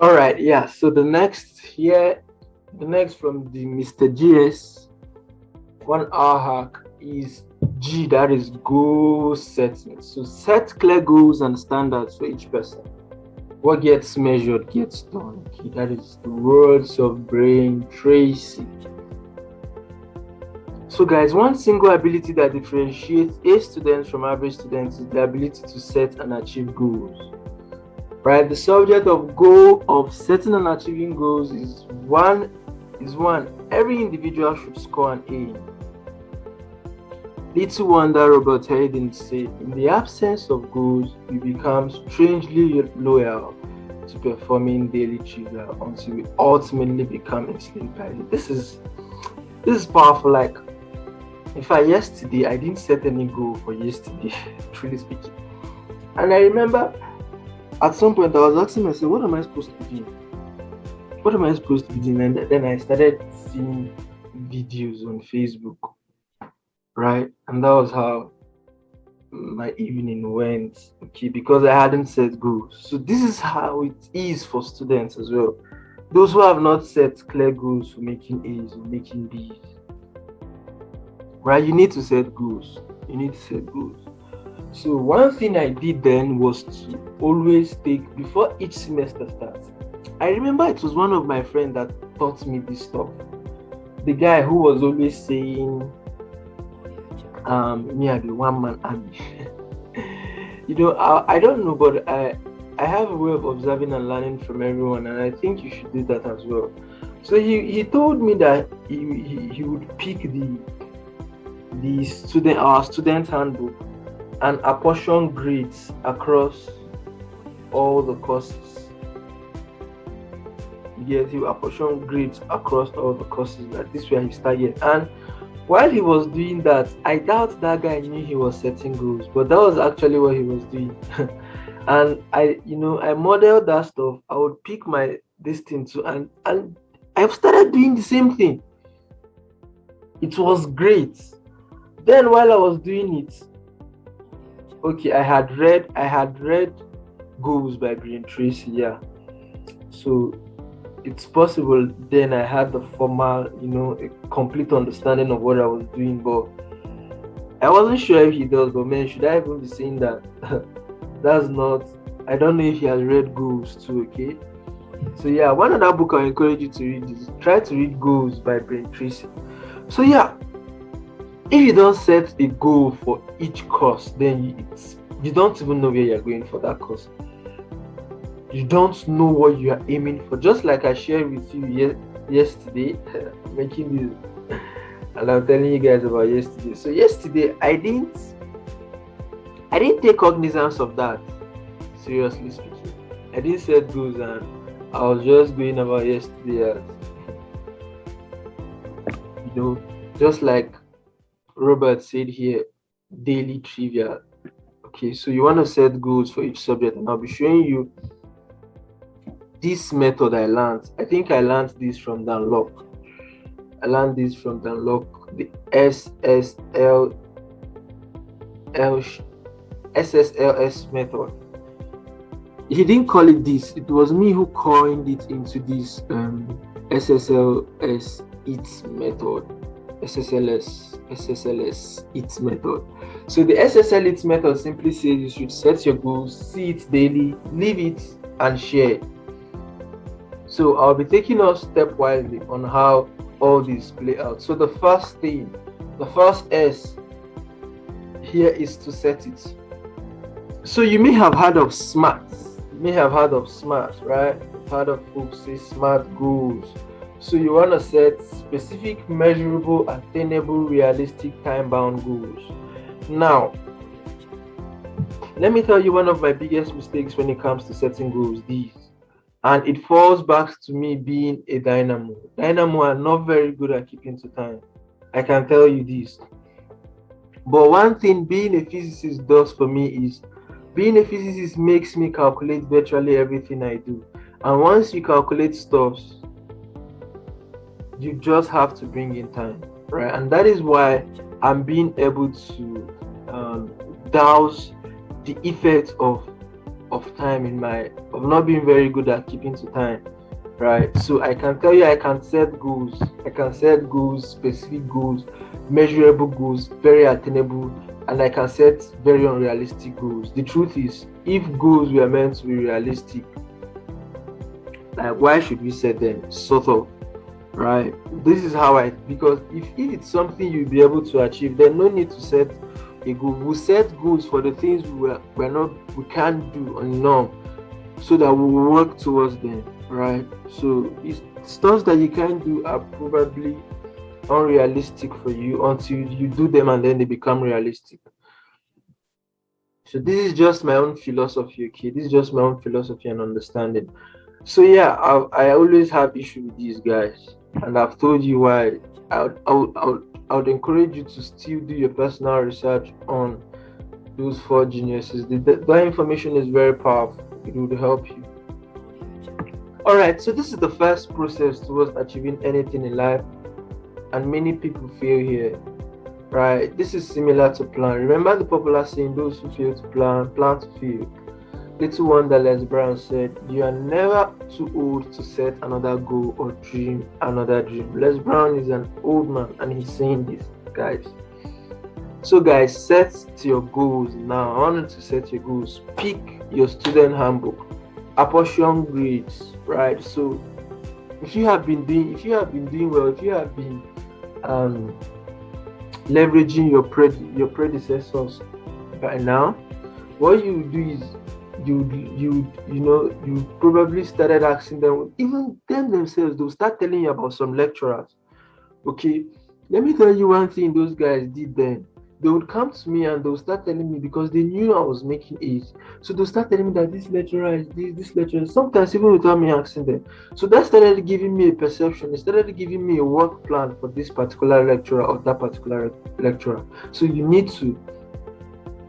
All right, yeah. So the next from the Mr. GS 1 hour hack is G, that is goal setting. So set clear goals and standards for each person. What gets measured gets done. Okay, that is the words of Brain Tracy. So, guys, one single ability that differentiates A students from average students is the ability to set and achieve goals. Right? The subject of goal of setting and achieving goals is one every individual should score an A. Little wonder Robert Hayden said, in the absence of goals, we become strangely loyal to performing daily trivia until we ultimately become enslaved by it. This is powerful. Like, in fact, yesterday I didn't set any goal for yesterday, truly speaking. And I remember at some point I was asking myself, what am I supposed to be doing? What am I supposed to be doing? And then I started seeing videos on Facebook, right? And that was how my evening went, okay, because I hadn't set goals. So this is how it is for students as well. Those who have not set clear goals for making A's or making B's, right? You need to set goals. You need to set goals. So one thing I did then was to always take before each semester starts. I remember it was one of my friends that taught me this stuff. The guy who was always saying, me I be one man army. I don't know, but I have a way of observing and learning from everyone, and I think you should do that as well. So he told me that he would pick our student handbook and apportion grades across all the courses. Yes, he will apportion grades across all the courses. That this way he started. And while he was doing that, I doubt that guy knew he was setting goals, but that was actually what he was doing. And I modeled that stuff. I would pick my this thing too, and I've started doing the same thing. It was great. Then while I was doing it, okay, I had read Goals by Brian Tracy, yeah. So it's possible then I had the formal, a complete understanding of what I was doing, but I wasn't sure if he does. But man, should I even be saying that? That's not. I don't know if he has read Goals too. Okay, so yeah, one other book I encourage you to read is try to read Goals by Brian Tracy. So yeah, if you don't set a goal for each course, then you don't even know where you're going for that course. You don't know what you are aiming for. Just like I shared with you yesterday, making this, and I'm telling you guys about yesterday. So yesterday, I didn't take cognizance of that. Seriously speaking, I didn't set goals, and I was just going about yesterday as just like Robert said here, daily trivia. Okay, so you want to set goals for each subject, and I'll be showing you this method I learned. I think I learned this from Dan Locke. The SSLS method. He didn't call it this. It was me who coined it into this SSLS its method. SSLS its method. So the SSL its method simply says you should set your goals, see it daily, live it, and share it. So I'll be taking us stepwise on how all these play out. So the first S here is to set it. So you may have heard of SMART. Right? You've heard of folks say SMART goals. So you want to set specific, measurable, attainable, realistic, time-bound goals. Now, let me tell you one of my biggest mistakes when it comes to setting goals. And it falls back to me being a dynamo. Dynamo are not very good at keeping to time. I can tell you this. But one thing being a physicist does for me is being a physicist makes me calculate virtually everything I do. And once you calculate stuff, you just have to bring in time, right? And that is why I'm being able to douse the effect of of time of not being very good at keeping to time, right? So I can tell you I can set goals. I can set goals, specific goals, measurable goals, very attainable, and I can set very unrealistic goals. The truth is, if goals were meant to be realistic, like why should we set them? Sort of, right? This is how because if it's something you'll be able to achieve, then no need to set a goal. We set goals for the things we can't do on norm, so that we'll work towards them, right? So it's stuff that you can't do are probably unrealistic for you until you do them, and then they become realistic. So this is just my own philosophy, okay? This is just my own philosophy and understanding. So yeah, I always have issue with these guys, and I've told you why. I would encourage you to still do your personal research on those four geniuses. That information is very powerful. It would help you. All right, so this is the first process towards achieving anything in life, and many people fail here. Right, this is similar to plan. Remember the popular saying, those who fail to plan to fail. Little wonder Les Brown said, you are never too old to set another goal or dream another dream. Les Brown is an old man and he's saying this, guys. So guys, set your goals now. I want you to set your goals. Pick your student handbook. Apportion grades, right? So if you have been doing well, if you have been leveraging your predecessors by now, what you do is you probably started asking them, even them themselves, they'll start telling you about some lecturers. Okay, let me tell you one thing those guys did then. They would come to me and they'll start telling me, because they knew I was making A's, so they'll start telling me that this lecturer is this lecturer, sometimes even without me asking them. So that started giving me a perception. It started giving me a work plan for this particular lecturer or that particular lecturer. So you need to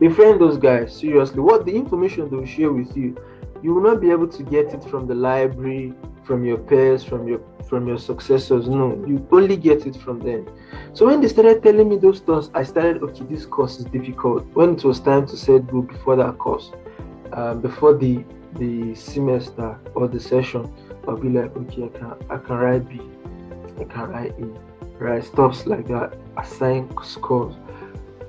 befriend those guys, seriously. What the information they will share with you, you will not be able to get it from the library, from your peers, from your successors. No, you only get it from them. So when they started telling me those thoughts, I started, okay, this course is difficult. When it was time to set goal before that course, before the semester or the session, I'll be like, okay, I can write B, I can write A, right? Stuffs like that, assign scores.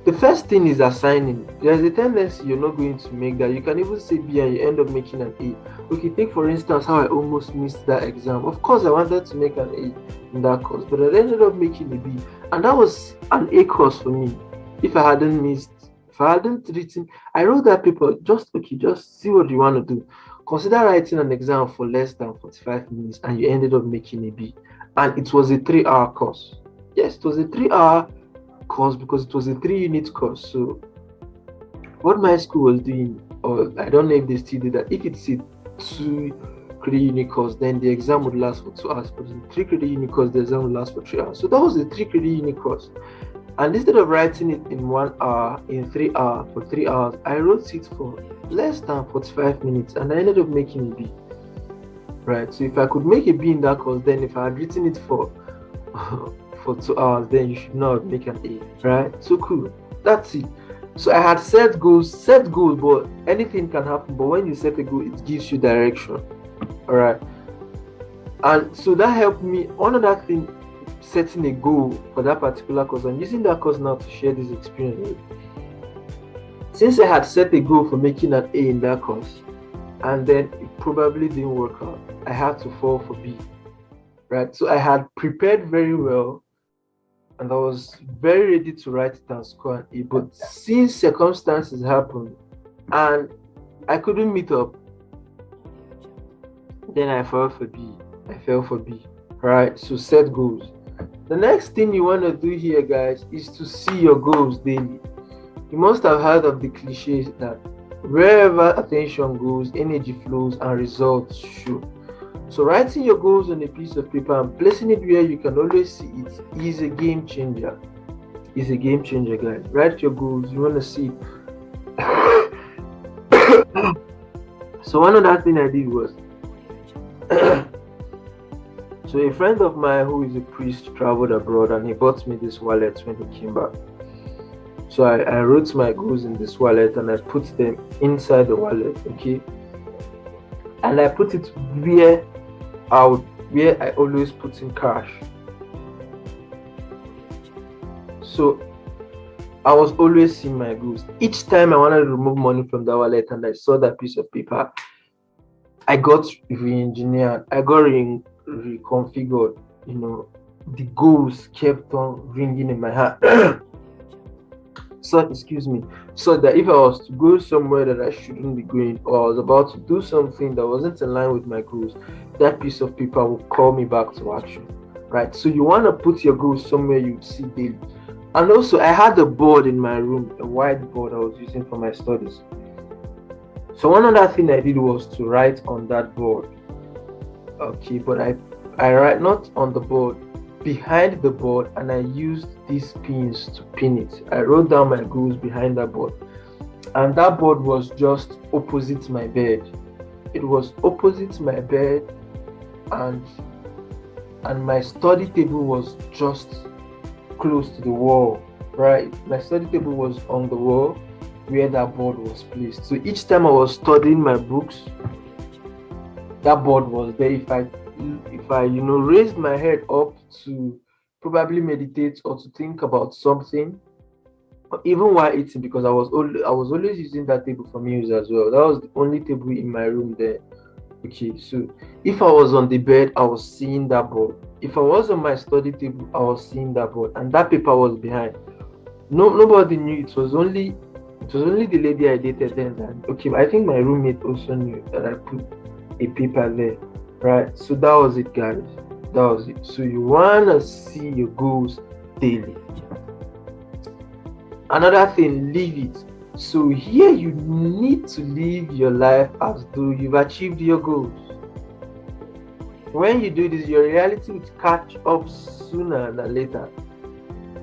The first thing is assigning. There's a tendency you're not going to make that. You can even say B and you end up making an A. Okay, take for instance how I almost missed that exam. Of course, I wanted to make an A in that course, but I ended up making a B. And that was an A course for me. If I hadn't written, I wrote that paper, just see what you want to do. Consider writing an exam for less than 45 minutes and you ended up making a B. And it was a 3-hour course. Yes, it was a 3-hour course because it was a 3-unit course. So what my school was doing, or I don't know if they still do that, if it's a 2 credit unit course, then the exam would last for 2 hours. But in 3 credit unit course, the exam would last for 3 hours. So that was a 3 credit unit course. And instead of writing it in 1 hour, in 3 hours, for 3 hours, I wrote it for less than 45 minutes and I ended up making a B. Right? So if I could make a B in that course, then if I had written it for 2 hours, then you should not make an A, right? So cool. That's it. So I had set goals, but anything can happen. But when you set a goal, it gives you direction. All right. And so that helped me. One other thing, setting a goal for that particular course. I'm using that course now to share this experience. Since I had set a goal for making an A in that course, and then it probably didn't work out, I had to fall for B. Right. So I had prepared very well. And I was very ready to write it and score an A. But since circumstances happened and I couldn't meet up, then I fell for B. Right? So set goals. The next thing you want to do here, guys, is to see your goals daily. You must have heard of the cliches that wherever attention goes, energy flows and results show. So writing your goals on a piece of paper and placing it where you can always see it is a game changer. It's a game changer, guys. Write your goals. You want to see it. So one other thing I did was, so a friend of mine who is a priest traveled abroad and he bought me this wallet when he came back. So I wrote my goals in this wallet and I put them inside the wallet, okay? and I put it where where I always put in cash. So I was always seeing my goals. Each time I wanted to remove money from the wallet and I saw that piece of paper, I got re-engineered, I got reconfigured. The goals kept on ringing in my heart. So excuse me, so that if I was to go somewhere that I shouldn't be going, or I was about to do something that wasn't in line with my goals, that piece of paper will call me back to action. Right? So you want to put your goals somewhere you'd see daily. And also I had a board in my room, a whiteboard I was using for my studies. So one other thing I did was to write on that board. Okay, but I write not on the board, behind the board, and I used these pins to pin it. I wrote down my goals behind that board, and that board was just opposite my bed. It was opposite my bed, and my study table was just close to the wall. Right, my study table was on the wall where that board was placed. So each time I was studying my books, that board was there. If I raised my head up to probably meditate or to think about something, or even while eating, because I was always using that table for meals as well. That was the only table in my room there. Okay, so if I was on the bed, I was seeing that board. If I was on my study table, I was seeing that board, and that paper was behind. Nobody knew. It was only the lady I dated then. And okay, I think my roommate also knew that I put a paper there, right? So that was it, guys. That was it. So you wanna see your goals daily. Another thing, live it. So here you need to live your life as though you've achieved your goals. When you do this, your reality will catch up sooner than later.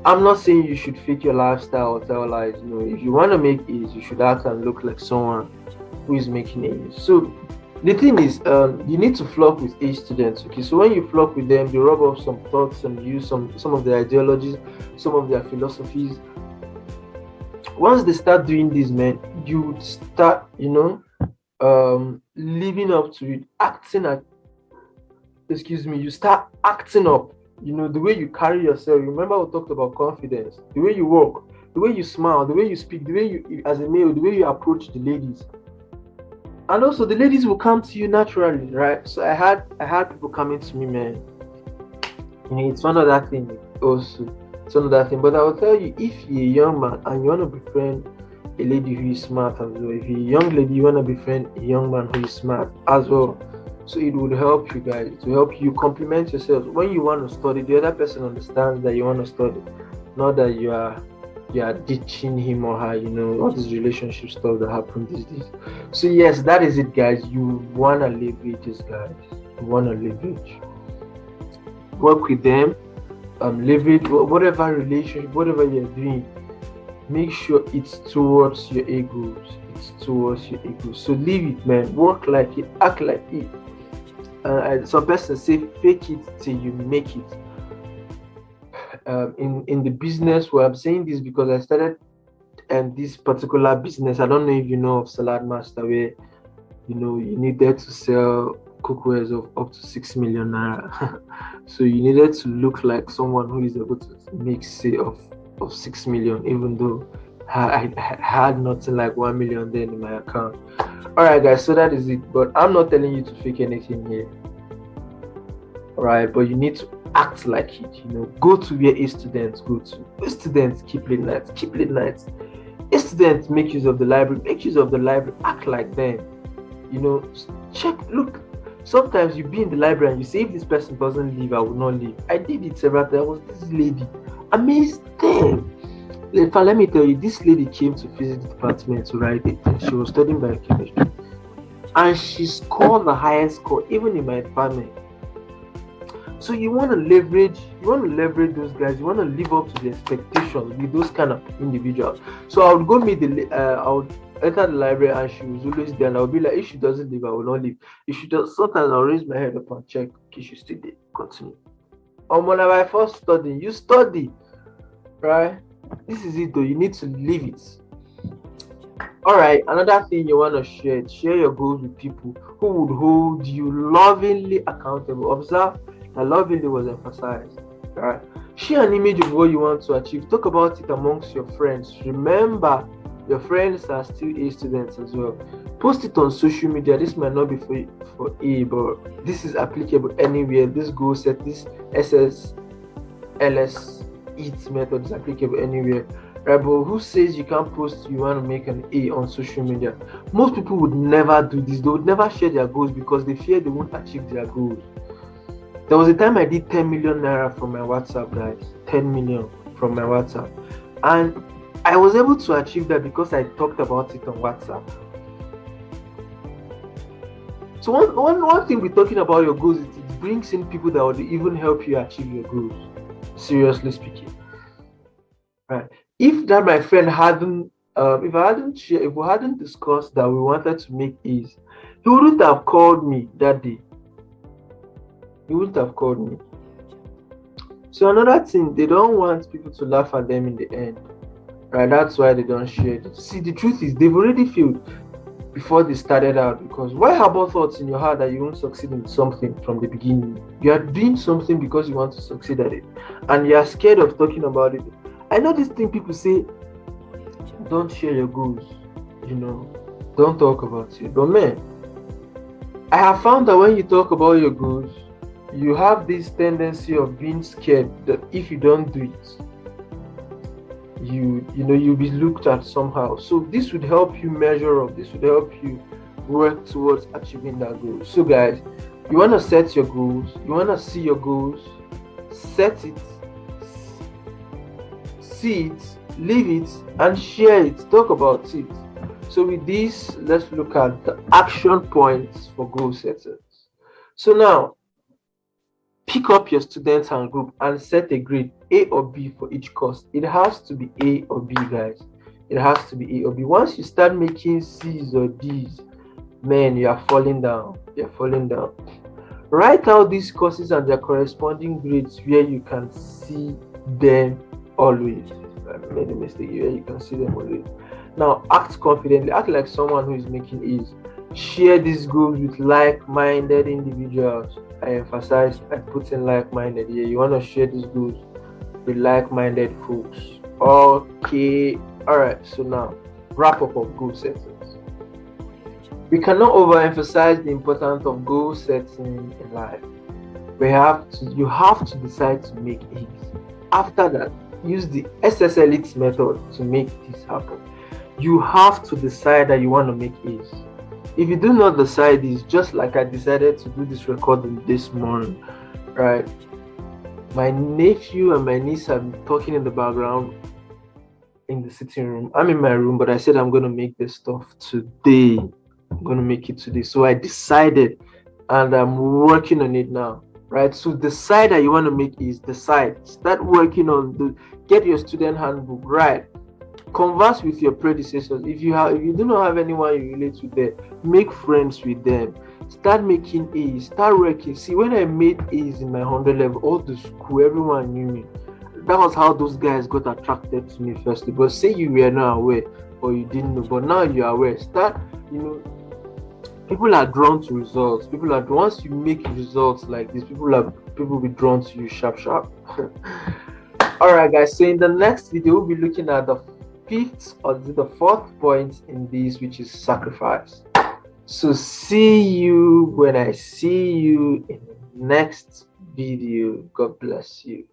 I'm not saying you should fake your lifestyle or tell lies. No, if you want to make A's, you should act and look like someone who is making A's. So the thing is, you need to flock with A students. Okay, so when you flock with them, you rub off some thoughts and use some of their ideologies, some of their philosophies. Once they start doing this, man, you would start, living up to it, you start acting up. The way you carry yourself. Remember we talked about confidence, the way you walk, the way you smile, the way you speak, the way you as a male, the way you approach the ladies. And also the ladies will come to you naturally, right? So I had people coming to me, man. It's one other thing also. It's another thing. But I will tell you, if you're a young man and you want to befriend a lady who is smart as well, if you're a young lady, you want to befriend a young man who is smart as well. So it would help you guys, to help you complement yourselves. When you want to study, the other person understands that you want to study, not that you are ditching him or her, all this relationship stuff that happen these days. So yes, that is it, guys. You want to leverage this, guys. You want to leverage. Work with them, leverage whatever relationship, whatever you're doing. Make sure it's towards your egos. It's towards your egos. So leave it, man. Work like it, act like it. Some persons say fake it till you make it. In the business where I'm saying this because I started this particular business. I don't know if you know of Salad Master, where you needed to sell cookwares of up to 6 million naira. So you needed to look like someone who is able to make say of 6 million, even though I had nothing like 1 million then in my account. Alright, guys, so that is it. But I'm not telling you to fake anything here. Alright, but you need to act like it. Go to where A students go to. A students keep late nights. A students make use of the library, act like them. Look. Sometimes you be in the library and you say, if this person doesn't leave, I will not leave. I did it several times. I was this lady. Amazed them. Let me tell you, this lady came to physics department to write it. She was studying biochemistry. And she scored the highest score, even in my department. So you want to leverage those guys. You want to live up to the expectations with those kind of individuals. So I would go meet I would enter the library and she was always there, and I would be like, if she doesn't leave, I will not leave. If she does, sometimes I'll raise my head up and check, okay, she's still there, continue. When I first study, you study, right? This is it though, you need to live it. All right, another thing you want to share your goals with people who would hold you lovingly accountable. Observe that lovingly was emphasized. All right, share an image of what you want to achieve. Talk about it amongst your friends. Remember, your friends are still A students as well. Post it on social media. This might not be for A, but this is applicable anywhere. This goal set, this SSLS EAT method is applicable anywhere. Right, but who says you can't post you want to make an A on social media? Most people would never do this. They would never share their goals because they fear they won't achieve their goals. There was a time I did 10 million naira from my WhatsApp, guys. 10 million from my WhatsApp. And I was able to achieve that because I talked about it on WhatsApp. So one thing with talking about your goals is it brings in people that would even help you achieve your goals. Seriously speaking. Right. If that my friend hadn't if we hadn't discussed that we wanted to make A's, he wouldn't have called me that day. He wouldn't have called me. So another thing, they don't want people to laugh at them in the end. Right, that's why they don't share it. See, the truth is they've already failed before they started out, because why harbor thoughts in your heart that you won't succeed in something from the beginning? You are doing something because you want to succeed at it, and you are scared of talking about it. I know this thing people say, don't share your goals, don't talk about it. But man, I have found that when you talk about your goals, you have this tendency of being scared that if you don't do it, you'll be looked at somehow. So this would help you measure up. This would help you work towards achieving that goal. So guys, you want to set your goals. You want to see your goals. Set it, see it, live it, and share it. Talk about it. So with this, let's look at the action points for goal setters. So now, pick up your students and group and set a grade A or B for each course. It has to be A or B, guys. It has to be A or B. Once you start making C's or D's, man, you are falling down. You're falling down. Write out these courses and their corresponding grades where you can see them always. I made a mistake where you can see them always. Now, act confidently. Act like someone who is making A's. Share these goals with like-minded individuals. I emphasize, I put in like-minded here. You want to share these goals with like-minded folks. Okay. Alright, so now, wrap up of goal settings. We cannot overemphasize the importance of goal setting in life. You have to decide to make A's. After that, use the SSLX method to make this happen. You have to decide that you want to make A's. If you do not decide this, just like I decided to do this recording this morning, right? My nephew and my niece have been talking in the background in the sitting room. I'm in my room, but I said I'm going to make this stuff today. I'm going to make it today. So I decided, and I'm working on it now, right? So decide that you want to make is decide. Start working on get your student handbook, right? Converse with your predecessors. If you do not have anyone you relate with there, make friends with them. Start making A's. Start working. See, when I made A's in my 100 level, all the school, everyone knew me. That was how those guys got attracted to me firstly. But say you were not aware or you didn't know, but now you're aware. Start, people are drawn to results. Once you make results like this, people will be drawn to you sharp. All right, guys. So in the next video, we'll be looking at the fifth or the fourth point in this, which is sacrifice. So see you when I see you in the next video. God bless you.